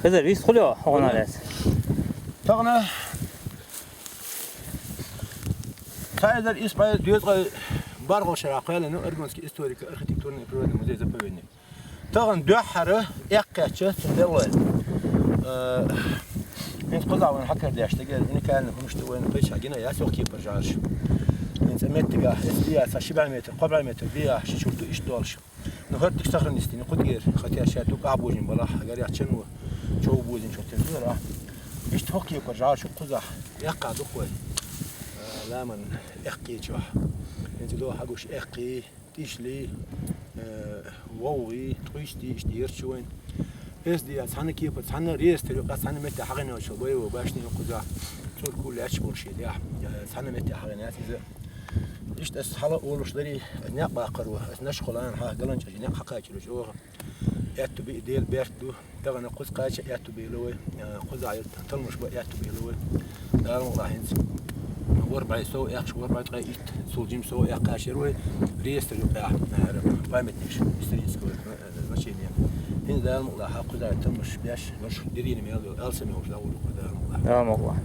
Hızır biz kuluyor ona res. Tağına Tayzer İspanya diyoruz ki bargo şarkılarını Ergonski historik arkitekturun private müze zaповедник. Tağın döhharı ekkaçı sünde olay. Biz qozağın hakir yaşta gel ini kalın hımıştı oyun peşa gene ya çok iyi parçalar. Biz mettiga istiya 7 metre قبل metre diye şuştu iş dolmuş. Nahırtık sahran istini qudger xatiya şatu qabujin bala agar yaşın o çoğu buzin çok tezler ha. İş çok iyi parçalar şu qozağ yakkadı koy. لا من احكي شو ينزلوا حقوش احكي تيشلي ووغي تويشتي اشتير شوين بس دي سنة كيف سنة ريس تلقى سنة متى حقنا وشو بيو وباشني وقزا صور كل اش برشيد يا سنة متى حقنا تيزا ايش تس حلا اولوش دري نيق باقروا نشخلان ها قلن جي نيق حقايش شو ياتو بي ديل بيرتو تغنى قز قايش ياتو بي لوي قزا تلمش بو ياتو بي لوي دارم راح ينزل وربع سو ياخش وربع تغيت سولجيم سو ياقاشر وي ريستر يقع بايمتنيش يستريس كو ماشي يعني هنا ده الموضوع حق ده تمش بياش مش ديرين ميل السمي وش ده Tamam Allah.